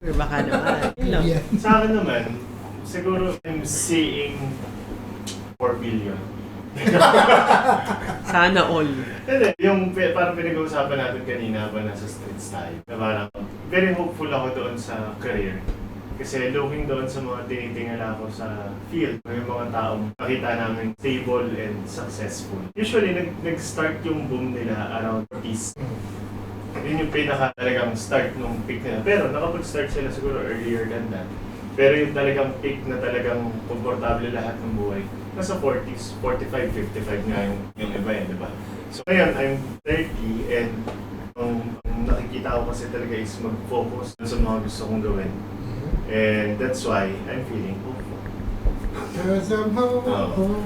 Baka naman. Yun lang. Yeah. Sa akin naman, siguro I'm seeing 4 billion. Sana all. Hindi, yung parang pinag-uusapan natin kanina ba nasa streets tayo. Na parang very hopeful ako doon sa career. Kasi looking doon sa mga tinitingala ko sa field, may mga taong nakita namin stable and successful. Usually, nag-start yung boom nila around 40s. Yun yung pinaka talagang start nung peak nila. Pero nakapag-start sila siguro earlier than that. Pero yung talagang peak na talagang komportable lahat ng buhay, nasa 40s, 45, 55 nga yung iba di ba? So ngayon, I'm 30 and ang nakikita ko kasi talaga is mag-focus sa mga gusto kong gawin. And that's why I'm feeling hopeful.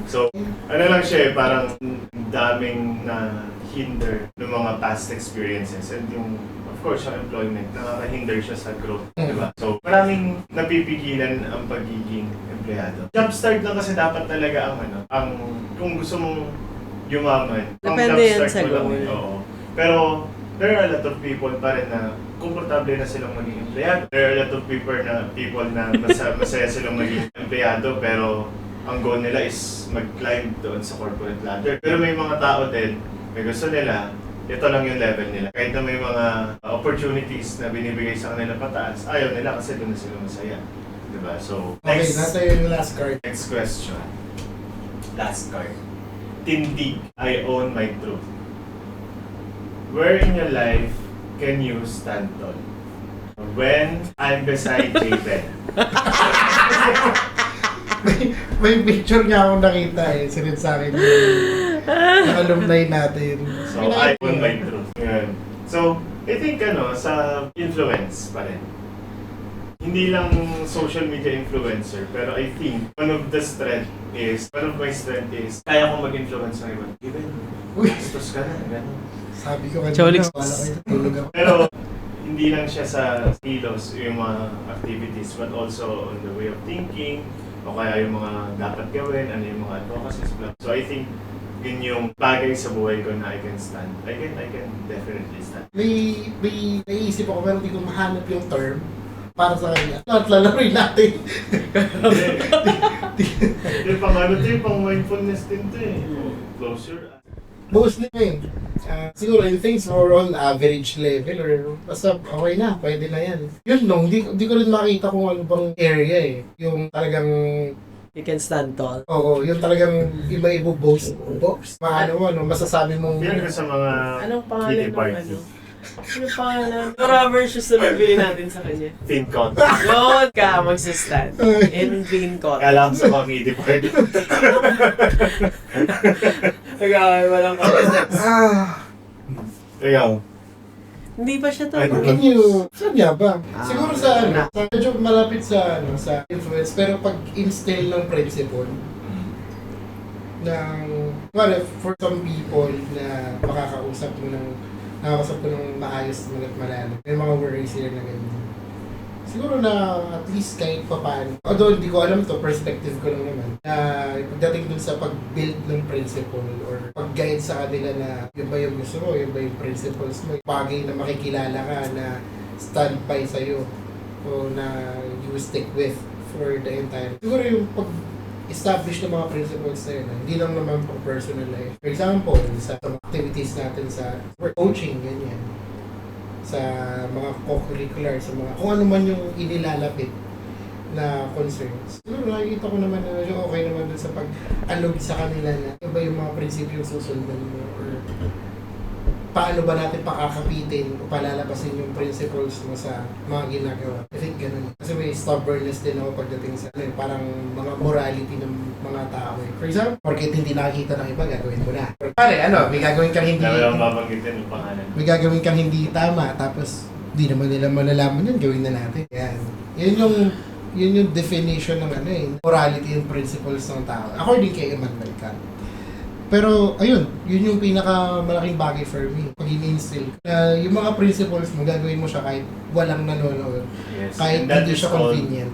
So, ano lang siya parang daming na hinder ng mga past experiences and yung, of course, yung employment, nakaka-hinder siya sa growth, di ba? So, maraming napipigilan ang pagiging empleyado. Jumpstart lang kasi dapat talaga ang kung gusto mong yumaman, ang Depende yan jumpstart sa mo lang goal. oo. Pero, there are a lot of people pa rin na komportable na silang maging empleyado. There are a lot of people na masaya silang maging empleyado pero ang goal nila is mag-climb doon sa corporate ladder. Pero may mga tao din, may gusto nila, ito lang yung level nila. Kahit na may mga opportunities na binibigay sa kanila pataas, ayaw nila kasi doon na sila masaya. Diba? So, Okay, nasa yung last card. next question. Last card. Tindig, I own my truth. Where in your life can you stand tall? When I'm beside Javen. May picture niya akong nakita sinend sa akin yung alumni natin. So, I own my truth. Yan. So, I think sa influence pa rin. Hindi lang social media influencer, pero I think one of my strength is, kaya ko mag-influence ng iba. Javen, gastos ka na, gano'n. Sabi ko kanina, Cholix. wala kayo tulog ako. Pero hindi lang siya sa kilos yung mga activities but also on the way of thinking o kaya yung mga dapat gawin, ano yung mga advocacies. So I think yun yung bagay sa buhay ko na I can stand. I can definitely stand. May naisip ako pero hindi ko mahanap yung term para sa kanya. Lalaro natin. Hindi pang pang mindfulness din to eh. Close your eyes. Mostly siguro yung things overall average level or basta okay na, pwede na yan. Yun nung, di ko rin makita kung ano bang area yung talagang You can stand tall. oo, yung talagang iba boast. Masasabi mong Yan ko sa mga Anong pangalan kiddie ng party. Anong pangalan? Rubber shoes na bibili natin sa kanya. Thin cot. Yun ka, magsastand. In green cotton. Kala ko sa mga kiddie party. Okay, walang context. Ikaw. Hindi ba siya to? Ay, can you, saan nga ba? Ah, Siguro sa medyo malapit sa influence, pero pag instill ng principle, for some people na nakakausap ko ng maayos at malalim. May mga worries here na ganyan. Siguro na at least kahit pa paano. Although hindi ko alam to, perspective ko lang naman. Na pagdating dun sa pag-build ng principle or pag-guide sa kanila na yun ba yung gusto mo, yun ba yung principles mo. Bagay na makikilala ka na stand by sa'yo o na you stick with for the entire. Siguro yung pag-establish ng mga principles na yun, hindi lang naman pang personal life. For example, sa activities natin sa coaching, ganyan. Sa mga co-curricular, sa mga kung ano man yung inilalapit na concerns. Siguro nakikita ko naman na yung okay naman dun sa pag-alog sa kanila na ano ba yung mga prinsipyo susundan mo or paano ba natin pakakapitin o palalabasin yung principles mo sa mga ginagawa. I think ganun. Kasi may stubbornness din ako pagdating sa parang mga morality ng mga tao. For example, porque hindi nakikita ng iba, gagawin mo na. Pare, may gagawin kang hindi... Dami lang babanggitin yung pangalan. May gagawin kang hindi tama, tapos di naman nila malalaman yun, gawin na natin. Yan. Yun yung definition ng morality and principles ng tao. According kay Immanuel Kant. Pero, ayun, yun yung pinakamalaking bagay for me. Pag in-instill. Yung mga principles mo, gagawin mo siya kahit walang nanonood. Yes. Kahit And that hindi is siya called convenient.